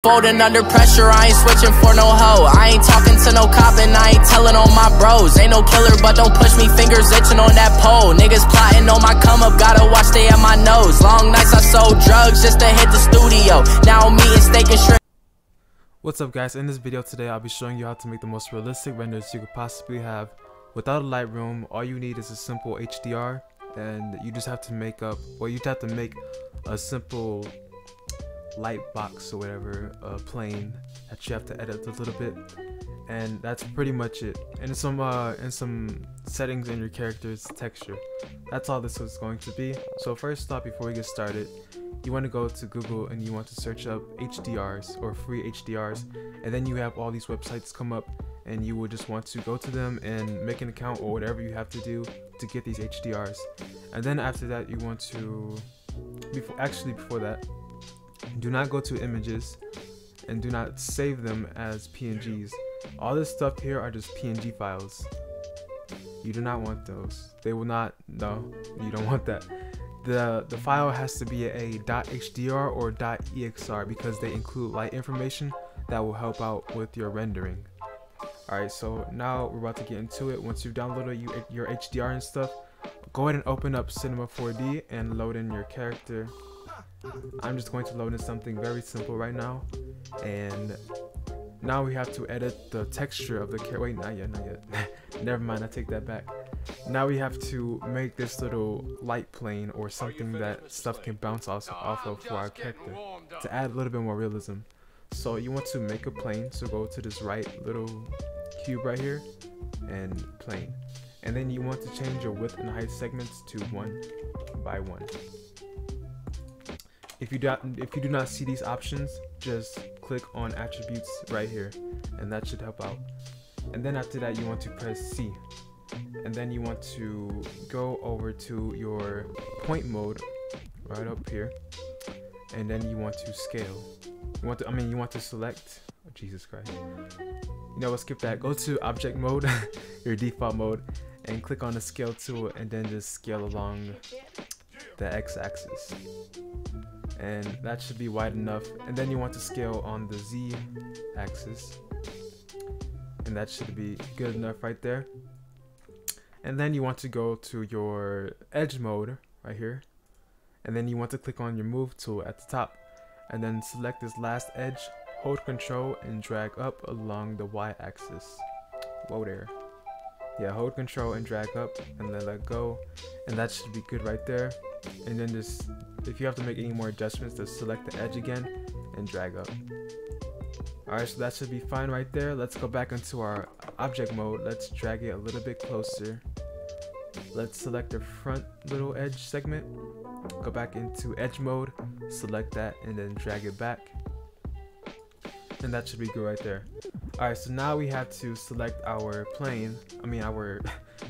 Folding under pressure, I ain't switching for no hoe. I ain't talking to no cop and I ain't telling on my bros. Ain't no killer, but don't push me, fingers itching on that pole. Niggas plotting on my come up, gotta watch they at my nose. Long nights I sold drugs just to hit the studio. Now I'm eating steak and shrimp. What's up guys, in this video today I'll be showing you how to make the most realistic renders you could possibly have. Without a Lightroom, all you need is a simple HDR, and you just have to make up, well, you have to make a simple light box or whatever, plane that you have to edit a little bit, and that's pretty much it. And some settings in your character's texture. That's all this is going to be. So first off, before we get started, you want to go to Google and you want to search up HDRs or free HDRs, and then you have all these websites come up, and you will just want to go to them and make an account or whatever you have to do to get these HDRs. And then after that, you want to, before that, do not go to images and do not save them as PNGs. All this stuff here are just PNG files. You do not want those. They will not, no, you don't want that. The file has to be a .hdr or .exr because they include light information that will help out with your rendering. Alright, so now we're about to get into it. Once you've downloaded your HDR and stuff, go ahead and open up Cinema 4D and load in your character. I'm just going to load in something very simple right now, and now we have to edit the texture of the character. Wait, not yet. Never mind, I take that back. Now we have to make this little light plane or something that stuff can bounce off of for our character to add a little bit more realism. So you want to make a plane, so go to this right little cube right here and plane, and then you want to change your width and height segments to 1 by 1. If you do not see these options, just click on attributes right here, and that should help out. And then after that, you want to press C, and then you want to go over to your point mode right up here, and then you want to scale. You want to select, oh, Jesus Christ. You know what, skip that. Go to object mode, your default mode, and click on the scale tool, and then just scale along the x-axis. And that should be wide enough. And then you want to scale on the z-axis, and that should be good enough right there. And then you want to go to your edge mode right here, and then you want to click on your move tool at the top, and then select this last edge, hold control and drag up along the y-axis. Whoa there. Yeah, hold control and drag up and then let go, and that should be good right there. And then just, if you have to make any more adjustments, just select the edge again and drag up. Alright, so that should be fine right there. Let's go back into our object mode. Let's drag it a little bit closer. Let's select the front little edge segment, go back into edge mode, select that, and then drag it back, and that should be good right there. Alright, so now we have to select our plane, our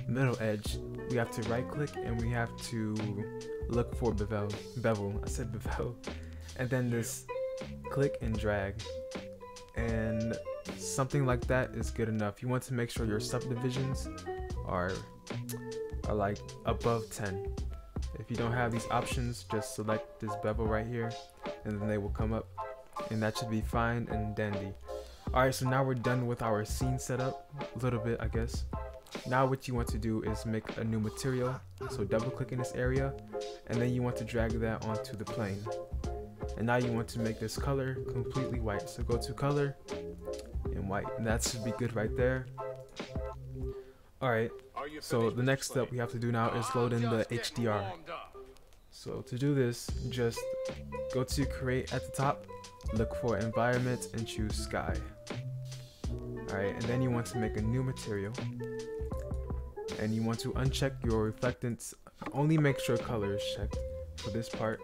middle edge. We have to right click and we have to look for bevel. I said bevel. And then just click and drag, and something like that is good enough. You want to make sure your subdivisions are like above 10. If you don't have these options, just select this bevel right here, and then they will come up, and that should be fine and dandy. Alright, so now we're done with our scene setup, a little bit I guess. Now what you want to do is make a new material, so double click in this area, and then you want to drag that onto the plane. And now you want to make this color completely white, so go to color and white, and that should be good right there. Alright, so the next step we have to do now is load in the HDR. So to do this, just go to create at the top, look for environment and choose sky. Alright, and then you want to make a new material, and you want to uncheck your reflectance. Only make sure color is checked for this part,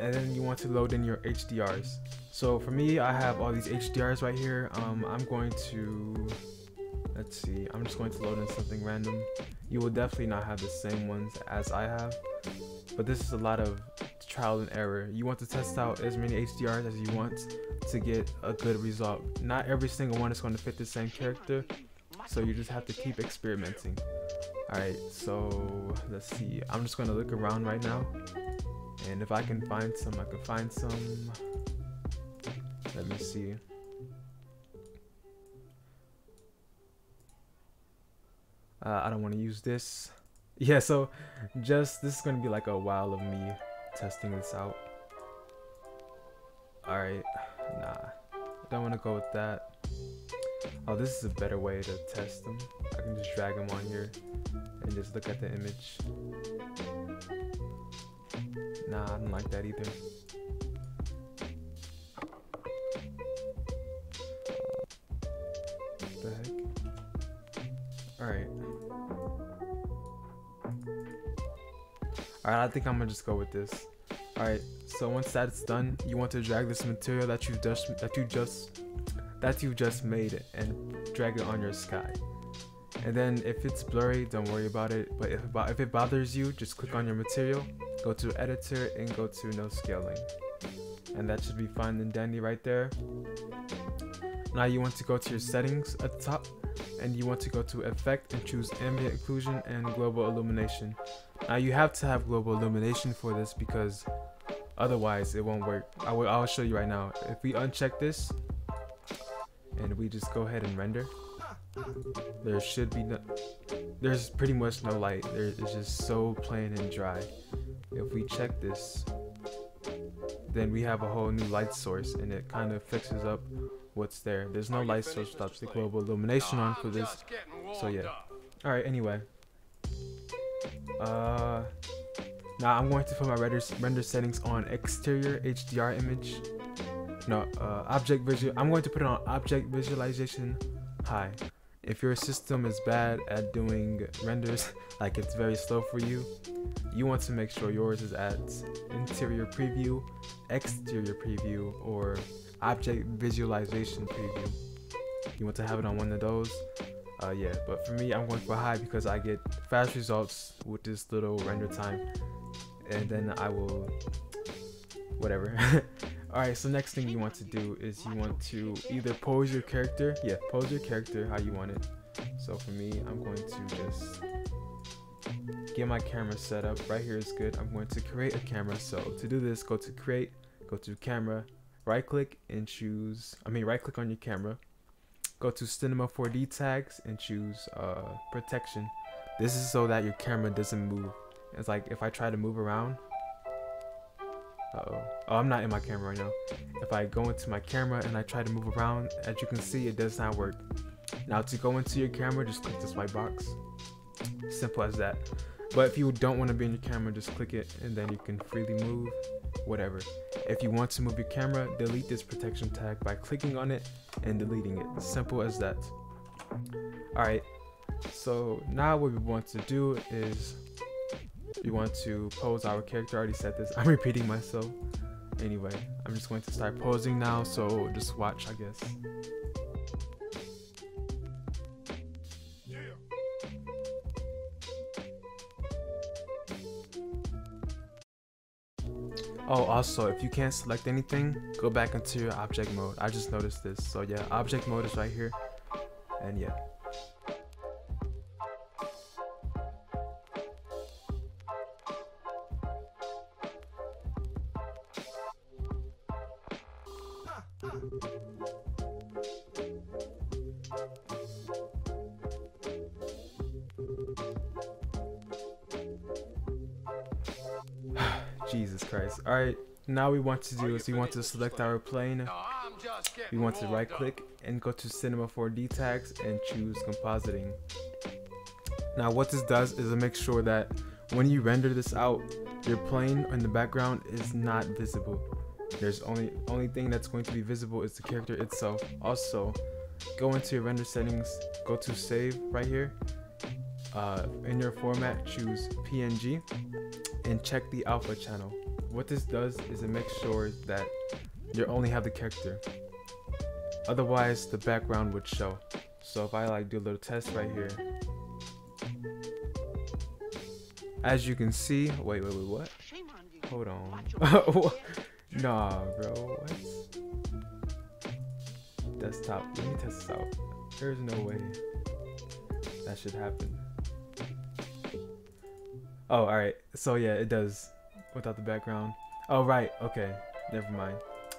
and then you want to load in your HDRs. So for me, I have all these HDRs right here. I'm going to, let's see, I'm just going to load in something random. You will definitely not have the same ones as I have, but this is a lot of trial and error. You want to test out as many HDRs as you want to get a good result. Not every single one is going to fit the same character, so you just have to keep experimenting. Alright, so let's see. I'm just going to look around right now, and if I can find some, I can find some. Let me see. I don't want to use this. Yeah, so just this is gonna be like a while of me testing this out. Alright, nah, don't want to go with that. Oh, this is a better way to test them. I can just drag them on here and just look at the image. Nah, I don't like that either. What the heck? Alright. Alright, I think I'm gonna just go with this. Alright, so once that's done, you want to drag this material that you've just made and drag it on your sky. And then if it's blurry, don't worry about it. But if it bothers you, just click on your material, go to editor, and go to no scaling. And that should be fine and dandy right there. Now you want to go to your settings at the top, and you want to go to effect and choose ambient occlusion and global illumination. Now you have to have global illumination for this because otherwise it won't work. I'll show you right now. If we uncheck this and we just go ahead and render, there should be there's pretty much no light. It's just so plain and dry. If we check this, then we have a whole new light source, and it kind of fixes up what's there. There's no light source without the global illumination on for this. So yeah. Alright, anyway. Now I'm going to put my render settings on exterior HDR image. No, I'm going to put it on object visualization high. If your system is bad at doing renders, like it's very slow for you, you want to make sure yours is at interior preview, exterior preview, or object visualization preview. You want to have it on one of those. Yeah, but for me, I'm going for high because I get fast results with this little render time, and then I will whatever. Alright, so next thing you want to do is you want to either pose your character. Yeah, pose your character how you want it. So for me, I'm going to just get my camera set up. Right here is good. I'm going to create a camera. So to do this, go to create, go to camera, right click and choose, right click on your camera, go to cinema 4D tags and choose protection. This is so that your camera doesn't move. It's like if I try to move around, oh, I'm not in my camera right now. If I go into my camera and I try to move around, as you can see, it does not work. Now to go into your camera, just click this white box. Simple as that. But if you don't want to be in your camera, just click it and then you can freely move, whatever. If you want to move your camera, delete this protection tag by clicking on it and deleting it. Simple as that. Alright, so now what we want to do is we want to pose our character. I already said this. I'm repeating myself. Anyway, I'm just going to start posing now, so just watch, I guess. Oh, also, if you can't select anything, go back into your object mode. I just noticed this. So yeah, object mode is right here. And yeah. Jesus Christ. Alright, now we want to do is we want to select our plane. We want to right click and go to cinema 4D tags and choose compositing. Now what this does is it makes sure that when you render this out, your plane in the background is not visible. There's only thing that's going to be visible is the character itself. Also, go into your render settings, go to save right here. In your format, choose PNG and check the alpha channel. What this does is it makes sure that you only have the character. Otherwise, the background would show. So if I like do a little test right here, as you can see, wait, what? Hold on. Nah, bro, what? Desktop, let me test this out. There's no way that should happen. Oh, alright. So yeah, it does without the background. Oh, right. Okay. Never mind.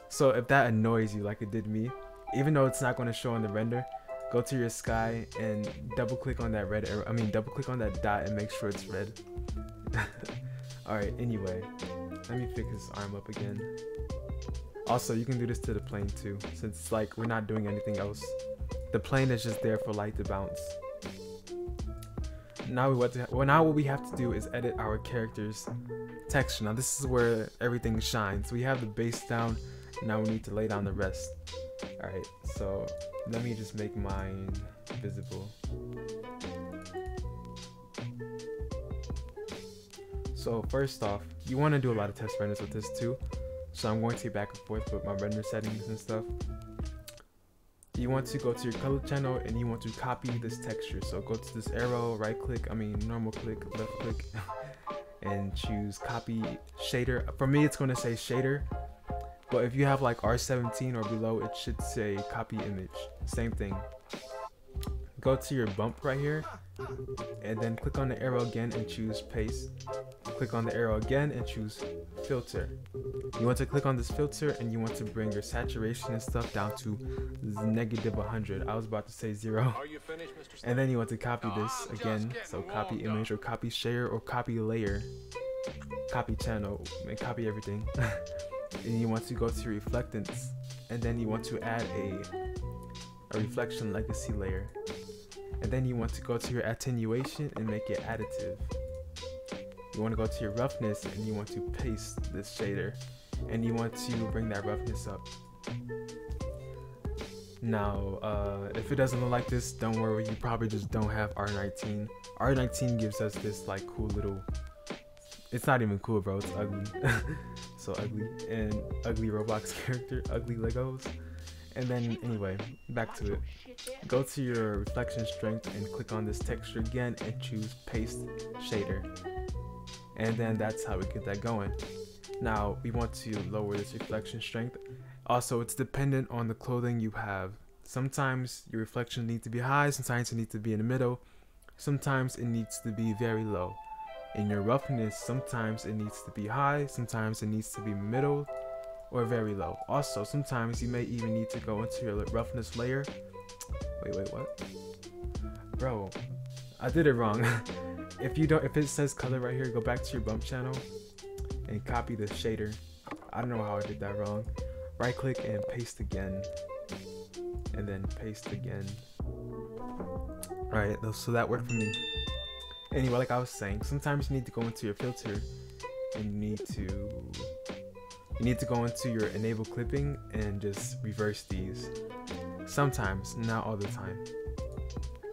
So if that annoys you like it did me, even though it's not going to show on the render, go to your sky and double click on that red arrow. I mean, double click on that dot and make sure it's red. Alright, anyway, let me pick his arm up again. Also, you can do this to the plane too, since like we're not doing anything else. The plane is just there for light to bounce. Now what we have to do is edit our character's texture. Now this is where everything shines. We have the base down. Now we need to lay down the rest. Alright, so let me just make mine visible. So first off, you want to do a lot of test renders with this too. So I'm going to be back and forth with my render settings and stuff. You want to go to your color channel and you want to copy this texture. So go to this arrow, right click, normal click, left click, and choose copy shader. For me, it's going to say shader. But if you have like R17 or below, it should say copy image. Same thing. Go to your bump right here and then click on the arrow again and choose paste. Click on the arrow again and choose filter. You want to click on this filter and you want to bring your saturation and stuff down to -100. I was about to say 0. And then you want to copy this again. So copy image or copy shader or copy layer, copy channel, and copy everything. And you want to go to reflectance and then you want to add a reflection legacy layer. And then you want to go to your attenuation and make it additive. You want to go to your roughness and you want to paste this shader and you want to bring that roughness up. Now if it doesn't look like this, don't worry, you probably just don't have R19. R19 gives us this like cool little, it's not even cool, bro, it's ugly. So ugly, and ugly Roblox character, ugly Legos. And then anyway, back to it. Go to your reflection strength and click on this texture again and choose paste shader. And then that's how we get that going. Now we want to lower this reflection strength. Also, it's dependent on the clothing you have. Sometimes your reflection needs to be high, sometimes it needs to be in the middle, sometimes it needs to be very low. In your roughness, sometimes it needs to be high, sometimes it needs to be middle or very low. Also, sometimes you may even need to go into your roughness layer. Wait, what? Bro, I did it wrong. If it says color right here, go back to your bump channel and copy the shader. I don't know how I did that wrong. Right click and paste again. And then paste again. Alright, so that worked for me. Anyway, like I was saying, sometimes you need to go into your filter and you need to go into your enable clipping and just reverse these. Sometimes, not all the time.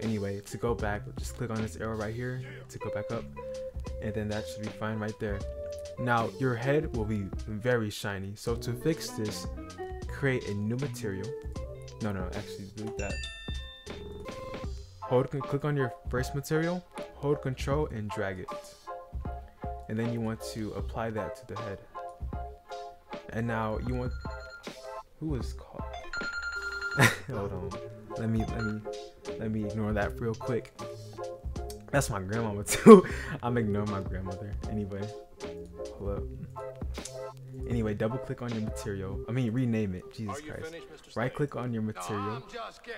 Anyway, to go back, just click on this arrow right here to go back up, and then that should be fine right there. Now your head will be very shiny, so to fix this, create a new material. No, actually delete that. Click on your first material, hold control and drag it, and then you want to apply that to the head. And now you want, who is called? Hold on, let me ignore that real quick. That's my grandmama too. I'm ignoring my grandmother. Anyway, hold up. Anyway, double click on your material. Rename it. Jesus Christ. Right click on your material,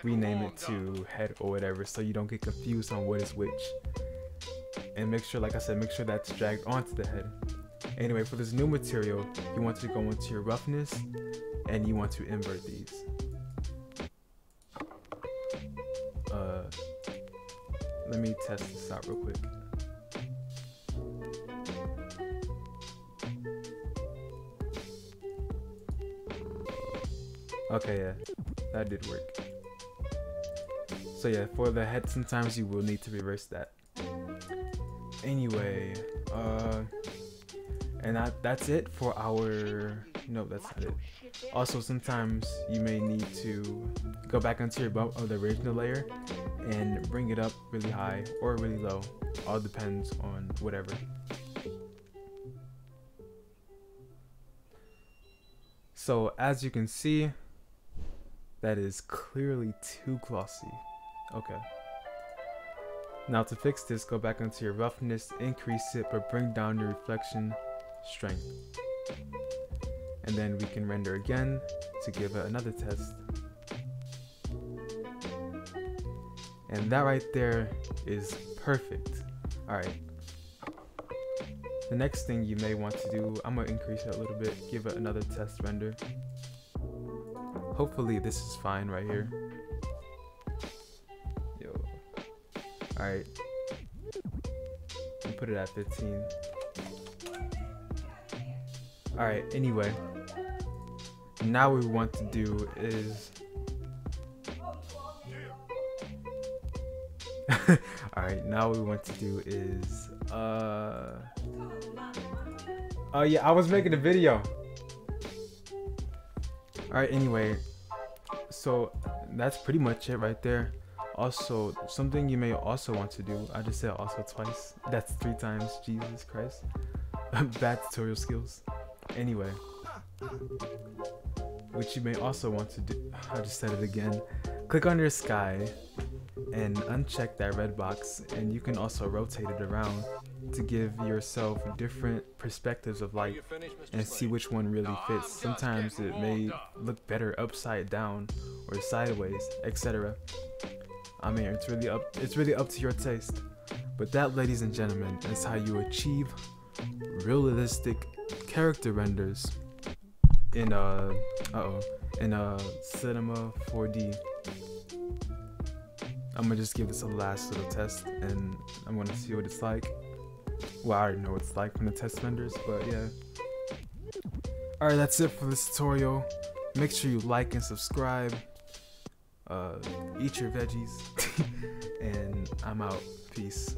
rename it to head or whatever, so you don't get confused on what is which. And make sure, like I said, make sure that's dragged onto the head. Anyway, for this new material, you want to go into your roughness and you want to invert these. Let me test this out real quick. Okay, yeah, that did work. So yeah, for the head, sometimes you will need to reverse that. Anyway, and that's it for our, no, that's not it. Also, sometimes you may need to go back onto your bump of the original layer and bring it up really high or really low. All depends on whatever. So as you can see, that is clearly too glossy. Okay. Now to fix this, go back into your roughness, increase it, but bring down your reflection strength. and then we can render again to give it another test. And that right there is perfect. Alright. The next thing you may want to do, I'm gonna increase it a little bit, give it another test render. Hopefully this is fine right here. Yo. Alright. Put it at 15. Alright, anyway. Now what we want to do is alright, now what we want to do is oh yeah, I was making a video. Alright, anyway, so that's pretty much it right there. Also, something you may also want to do, I just said also twice, that's 3 times, Jesus Christ. Bad tutorial skills. Anyway, what you may also want to do, I just said it again, click on your sky and uncheck that red box, and you can also rotate it around to give yourself different perspectives of light and see which one really fits. Sometimes it may look better upside down or sideways, etc. I mean, it's really up to your taste. But that, ladies and gentlemen, is how you achieve realistic character renders in Cinema 4D. I'm gonna just give this a last little test, and I'm gonna see what it's like. Well, I already know what it's like from the test renders, but yeah. Alright, that's it for this tutorial. Make sure you like and subscribe. Eat your veggies. And I'm out. Peace.